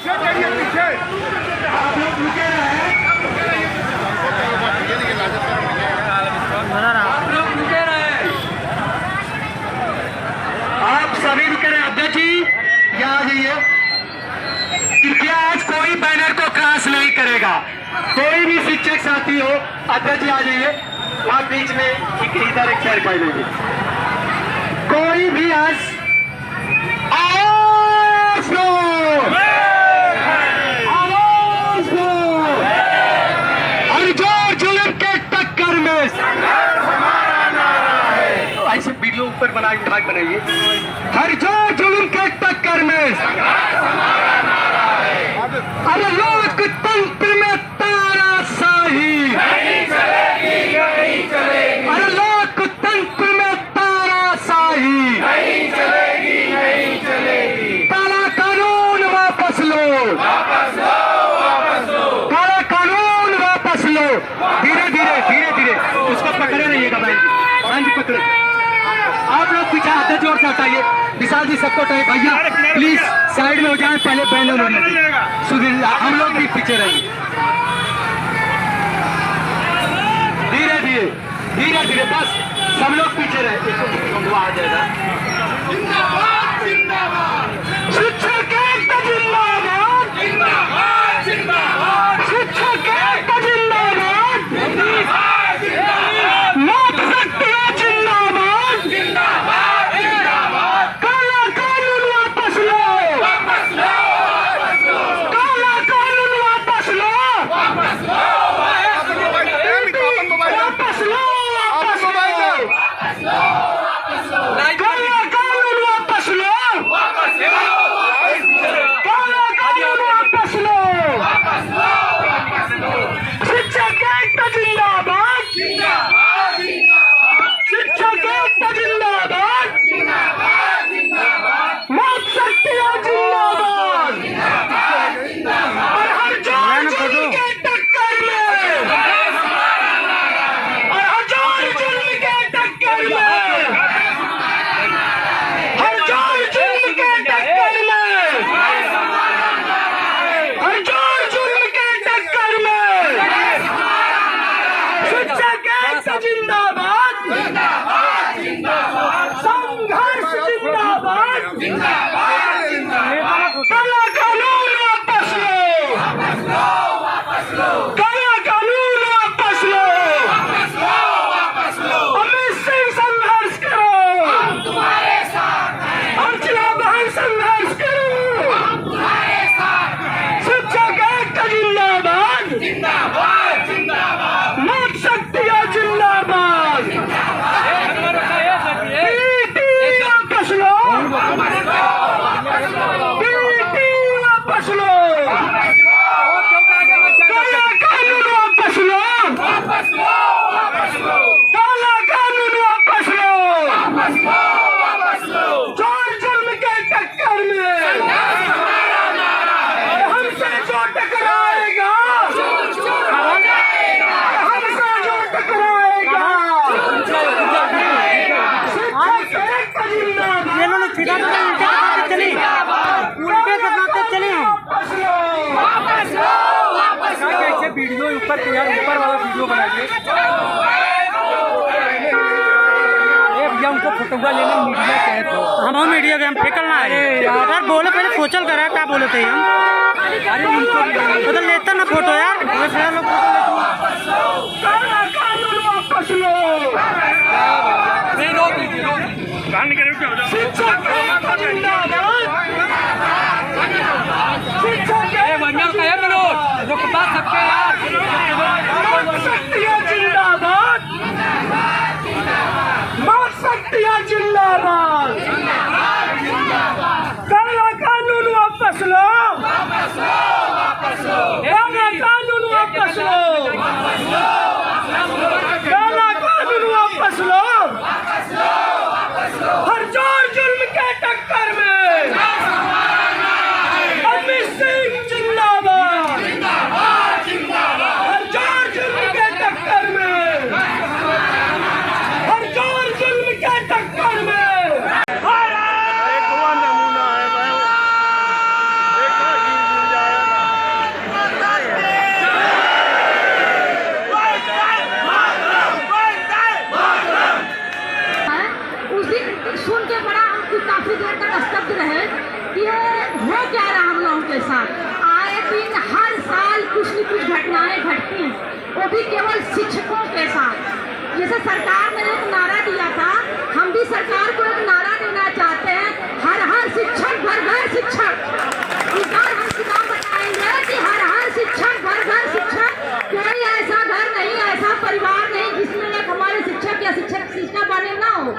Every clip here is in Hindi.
आप सभी रुके रहे। अध्यक्ष जी यहाँ आ जाइए। कृपया आज कोई बैनर को क्रॉस नहीं करेगा। कोई भी शिक्षक साथी हो, अध्यक्ष जी आ जाइए। वहाँ बीच में इधर एक चेयर कर लीजिए। कोई भी आज आवाज दो, आवाज दो। हरजोर जुल्म के टक्कर में ऐसे वीडियो ऊपर बनाइए, भाग बनाइए। हरजोर जुल्म के टक्कर में अरे लोकतंत्र में तानाशाही नहीं चलेगी, नहीं चलेगी। अरे लोकतंत्र में तानाशाही नहीं चलेगी, नहीं चलेगी। काला कानून वापस लो, वापस लो, वापस लो। काला कानून वापस लो। धीरे धीरे धीरे धीरे उसको पकड़े रहिएगा। बहन जी पकड़े। आप लोग पीछे आधे जोर से हटाइए। विशाल जी सबको हटाइए। भैया प्लीज साइड में हो जाए। पहले बैनर होने दीजिए। सुधीर हम लोग भी पीछे रहेंगे। धीरे धीरे धीरे धीरे बस सब लोग पीछे रहे। आ जाएगा। जिंदाबाद जिंदाबाद। शिक्षक एकता जिंदाबाद, जिंदाबाद जिंदाबाद। शिक्षक एकता जिंदाबाद, जिंदाबाद जिंदाबाद। लोक शक्ति जिंदाबाद, जिंदाबाद जिंदाबाद। काला कानून वापस लो, वापस लो, वापस लो। काला कानून वापस लो, वापस लो, वापस लो। वापस लो, वापस लो। काला कानून वापस लो, वापस लो। काला कानून वापस लो, वापस लो, वापस लो। शिक्षक एकता जिंदाबाद, जिंदाबाद जिंदाबाद। शिक्षक एकता जिंदाबाद, जिंदाबाद जिंदाबाद। लोक शक्ति जिंदाबाद, जिंदाबाद जिंदाबाद। और हरजोर जुल्म के टक्कर में, और हरजोर जुल्म के टक्कर में, हरजोर जुल्म के टक्कर में, हरजोर जुल्म के टक्कर में। शिक्षक एकता जिंदाबाद, जिंदाबाद जिंदाबाद। संघर्ष जिंदाबाद, जिंदाबाद जिंदाबाद। काला कानून वापस लो, वापस लो, वापस लो। काला कानून वापस लो, वापस लो, वापस लो। अमित सिंह संघर्ष करो, हम तुम्हारे साथ हैं। अर्चना बहन संघर्ष करो, हम तुम्हारे साथ हैं। शिक्षक एकता जिंदाबाद, जिंदाबाद जिंदाबाद। लोक शक्ति जिंदाबाद, पीटी वापस लो, वापस लो, वापस लो। पीटी वापस लो, वापस लो। काला कानून वापस लो, वापस लो, वापस लो। काला कानून वापस लो, वापस लो, वापस लो। चोर जुल्म के टक्कर में हमारा नारा है। हमसे जो टकराएगा चूर चूर हो जाएगा। हमसे जो टकराएगा चूर चूर हो जाएगा। शिक्षक एकता जिंदाबाद। ये लोग सीधा चली उल्टे करते चले वापस लो, वापस लो, वापस लो। कैसे वीडियो ऊपर यार ऊपर वाला वीडियो बनाइए। भैया उनको फोटोग्राफ लेने मीडिया कहे तो हम मीडिया के हम फेंकलना है यार। बोले पहले सोचल करा क्या बोले थे हम। अरे उनको तो लेता ना फोटो यार। वैसे लोग काला कानून वापस लो। नहीं रोक लीजिए। शिक्षक एकता जिंदाबाद, शिक्षक बढ़िया का है मनोज रुक बात सबके यार। लोक शक्ति जिंदाबाद, लोक शक्ति जिंदाबाद। काला कानून वापस लो, वापस लो, वापस लो। काला कानून वापस लो, वापस लो। काला कानून वापस लो, वापस लो, वापस लो। हरजोर जुल्म के टक्कर में अमित सिंह जिंदाबाद, जिंदाबाद जिंदाबाद। भी केवल शिक्षकों के साथ। जैसे सरकार ने एक नारा दिया था, हम भी सरकार को एक नारा देना चाहते हैं, हर हर शिक्षक घर घर शिक्षक। इस बार हम चुनाव बताएंगे कि हर हर शिक्षक घर घर शिक्षक। कोई ऐसा घर नहीं, ऐसा परिवार नहीं जिसमें एक हमारे शिक्षक या शिक्षक शिक्षा बने ना हो।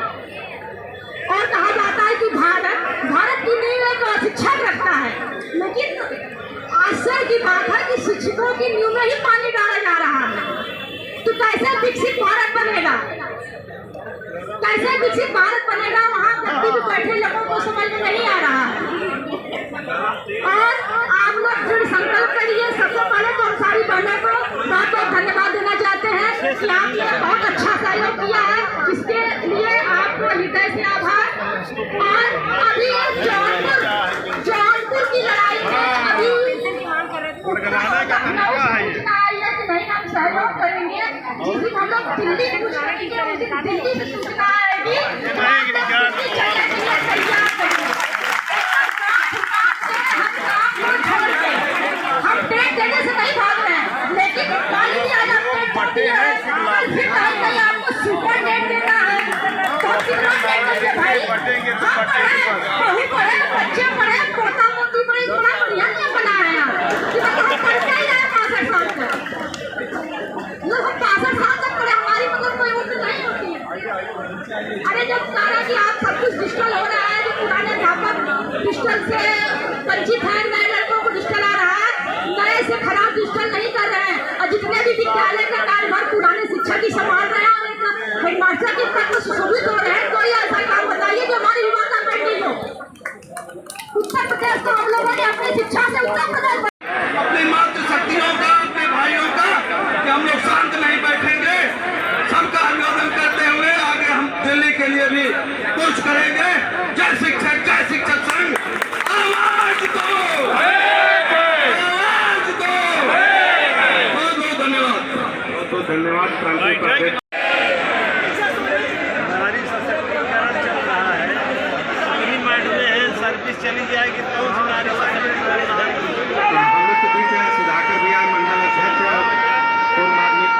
और कहा जाता है कि भारत की नींव एक शिक्षक रखता है, लेकिन आश्चर्य की बात है कि शिक्षकों की नींव में ही पानी डाला जा रहा है। तो कैसे विकसित भारत बनेगा, कैसे विकसित भारत बनेगा, वहाँ व्यक्ति भी बैठे लोगों को समझ में नहीं आ रहा है। और आप लोग दृढ़ संकल्प करिए। सबसे पहले तो हम सारी बहनों को बहुत बहुत धन्यवाद देना चाहते हैं कि आपने बहुत अच्छा सहयोग किया है, इसके लिए आपको हृदय से आभार। और अभी जौनपुर की लड़ाई में अभी नहीं हम सहयोग करेंगे। जिस दिन हम लोग दिल्ली कुछ करेंगे, उस दिन दिल्ली से सूचना आएगी, हम टेट देने से नहीं भाग रहे हैं, लेकिन गाली भी आज आपको फिर कहीं आपको सुपर टेट देना है तो कितना टेट देंगे भाई। हम पढ़े पढ़े बच्चे पढ़े, पोता पोती पढ़े, बड़ा बढ़िया नियम बना रहे हैं कि मतलब हम पढ़ते ही रहे 65 साल तक। मतलब हम 65 साल तक पढ़े, हमारी मतलब कोई उम्र नहीं होती है। अरे जब कहा कि आप सब कुछ डिजिटल हो रहा है, जो पुराने अध्यापक डिजिटल से परिचित हैं, नए लड़कों को डिजिटल आ रहा है, नए से खराब डिजिटल नहीं कर रहे हैं। और जितने भी विद्यालय का कार्यभार पुराने शिक्षक ही संभाल रहे हैं और एक हेडमास्टर के तक में सुशोभित हो रहे हैं। कोई ऐसा काम बताइए जो हमारी विवादा पेंडिंग हो। उत्तर प्रदेश को हम लोगों ने अपनी शिक्षा से उत्तर प्रदेश अपनी मातृशक्तियों का, अपने भाइयों का, कि हम लोग शांत नहीं बैठेंगे। सबका अभिवादन करते हुए आगे हम दिल्ली के लिए भी कुछ करेंगे। जय शिक्षक संघ, आवाज दो, आवाज दो। बहुत बहुत धन्यवाद, बहुत बहुत धन्यवाद। नारी सशक्तिकरण चल रहा है, अगली माइंड में सर्विस चली जाएगी तो उस नारी सशक्तिकरण हम लोग के बीच में सुधाकर भैया मंडल अध्यक्ष और मार्मिक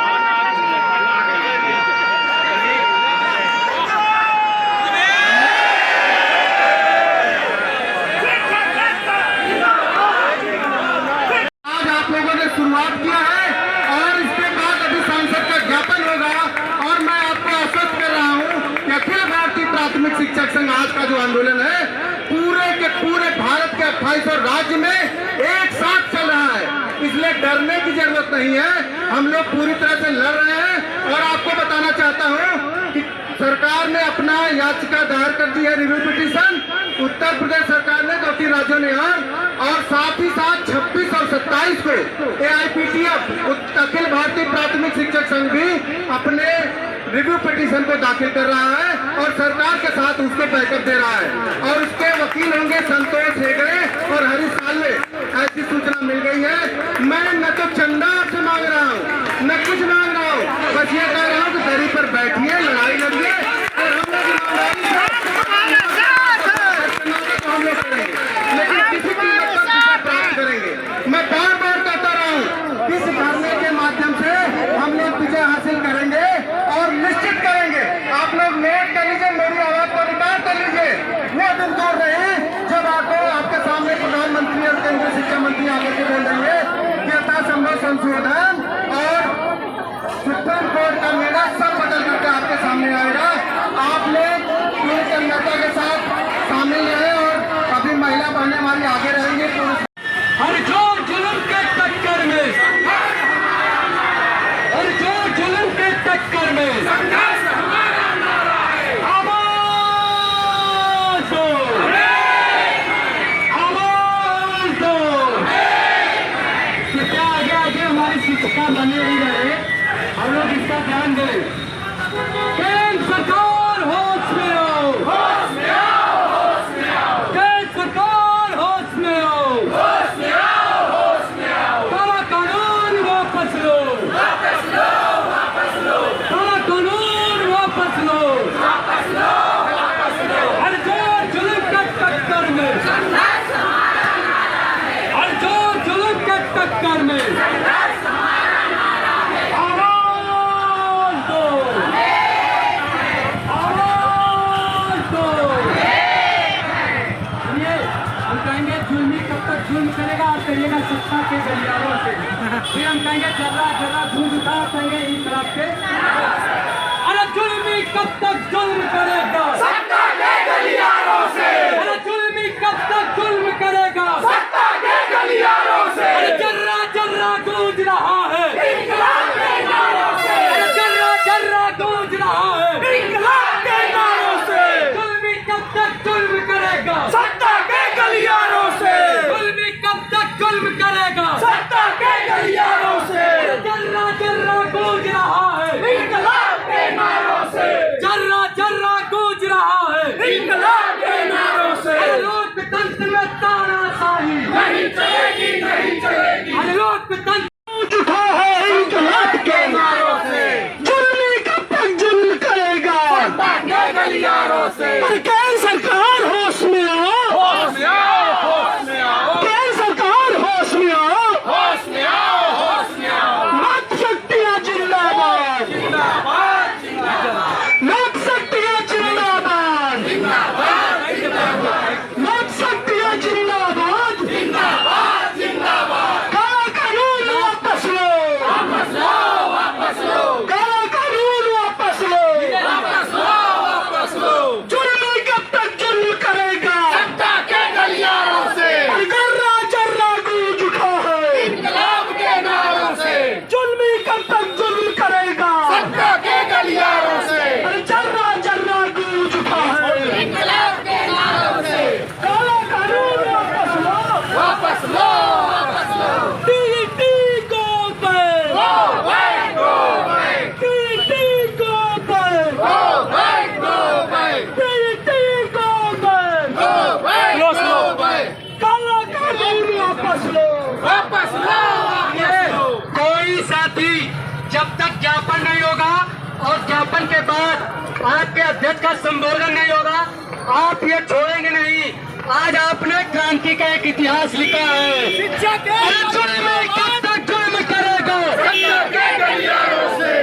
आज आप लोगों ने शुरुआत किया है और इसके बाद अभी सांसद का ज्ञापन होगा। और मैं आपको आश्वस्त कर रहा हूँ कि अखिल भारतीय प्राथमिक शिक्षक संघ आज का जो आंदोलन है पूरे के पूरे भारत के 28 राज्य में एक साथ चल रहा है, इसलिए डरने की जरूरत नहीं है। हम लोग पूरी तरह से लड़ रहे हैं। और आपको बताना चाहता हूँ कि सरकार ने अपना याचिका दायर कर दी है, रिव्यू पिटीशन। उत्तर प्रदेश सरकार ने 2-3 राज्यों ने और साथ ही साथ 26 और 27 को AIPTF अखिल भारतीय प्राथमिक शिक्षक संघ भी अपने रिव्यू पिटीशन को दाखिल कर रहा है और सरकार के साथ उसको बैकअप दे रहा है। और उसके वकील होंगे संतोष हेगड़े और हरीश साल्वे, ऐसी सूचना मिल गई है। मैं न तो चंदा आपसे मांग रहा हूँ, न कुछ मांग रहा हूँ, बस ये कह रहा हूँ कि दरी पर बैठिए, लड़ाई लड़िए और हम लोग ईमानदारी से हम लोग करेंगे, लेकिन किसी कीमत पर विजय प्राप्त करेंगे। मैं बार बार कहता रहा हूँ, इस धरने के माध्यम से हम लोग विजय हासिल करेंगे और निश्चित करेंगे। आप लोग नोट कर लीजिए, मेरी आवाज को रिकॉर्ड कर लीजिए। वो दिन दूर रहे जब आपके सामने प्रधानमंत्री और केंद्रीय शिक्षा मंत्री आकर के बोल देंगे कि यथासंभव संशोधन और सुप्रीम कोर्ट का निर्णय सब बदल करके आपके सामने आएगा। आप लोग पूरी तन्मयता के साथ शामिल रहे और अभी महिला बहनें हमारी आगे रहेंगी। हर जो जुल्म के टक्कर में, हर जो जुल्म के टक्कर में संघर्ष हमारा नारा है। आवाज दो, आवाज दो। कृपया आगे आगे हमारी शिक्षिका बने ही रहे, हम लोग इसका ध्यान दें। केंद्र सरकार होश में आओ, होश में आओ, होश में आओ। केंद्र सरकार होश में आओ, होश में आओ, होश में आओ। काला कानून वापस लो, वापस लो, वापस लो। काला कानून वापस लो, वापस लो, वापस लो। हर जोर जुल्म के टक्कर में संघर्ष हमारा नारा है। हर जोर जुल्म के टक्कर में संघर्ष हमारा नारा है। बात करिएगा सत्ता के गलियारों से, फिर हम कहेंगे जर्रा जर्रा दूध उठा, कहेंगे इंकलाब के। अरे जुल्मी कब तक जुल्म करेगा सत्ता के गलियारों से, अरे जुल्मी कब तक जुल्म करेगा सत्ता के गलियारों से। अरे जर्रा जर्रा गूंज रहा है इंकलाब के नारों से, अरे जर्रा जर्रा गूंज रहा है इंकलाब के नारों से। जुल्मी कब तक जुल्म करेगा सत्ता के गलियारों से, जुल्मी कब तक जुल्म करेगा सत्ता के गलियारों से। जर्रा जर्रा गूंज रहा है इंकलाब के नारों से, जर्रा जर्रा गूंज रहा है इंकलाब के नारों से। लोकतंत्र में तानाशाही नहीं चलेगी, नहीं चलेगी। अरे लोकतंत्र उठा है इंकलाब के नारों से, जुल्मी कब तक जुल्म करेगा सत्ता के गलियारों से। केंद्र सरकार होश में आओ, होश में आओ, होश में आओ। केंद्र सरकार होश में आओ, होश में आओ, होश में आओ। मत शक्तियां जिंदाबाद, जिंदाबाद, जिंदाबाद। मत शक्तियां जिंदाबाद, जिंदाबाद, जिंदाबाद। मत शक्तियां जिंदाबाद, जिंदाबाद, जिंदाबाद। काला कानून वापस लो, वापस लो, वापस लो। काला कानून वापस लो, वापस लो, वापस लो। जुल्मी कब तक जुल्म करेगा सत्ता के गलियारों से, जर्रा जर्रा गूंज उठा है इंकलाब के नारों से। जुल्मी कब तक जुल्म करेगा सत्ता के गलियारों से, जर्रा जर्रा गूंज उठा है इंकलाब के नारों से। काला कानून वापस लो, वापस लो, वापस लो। टीटी को back, go back, go back. टीटी को back, go back, go back. टीटी को back, go back, go back. काला कानून वापस लो, वापस लो, वापस लो। कोई साथी जब तक ज्ञापन नहीं होगा और ज्ञापन के बाद आपके अध्यक्ष का संबोधन नहीं होगा, आप ये छोड़ेंगे नहीं। आज आपने क्रांति का एक इतिहास लिखा है। अरे जुल्म कब तक जुल्म करेगा सत्ता के गलियारों से,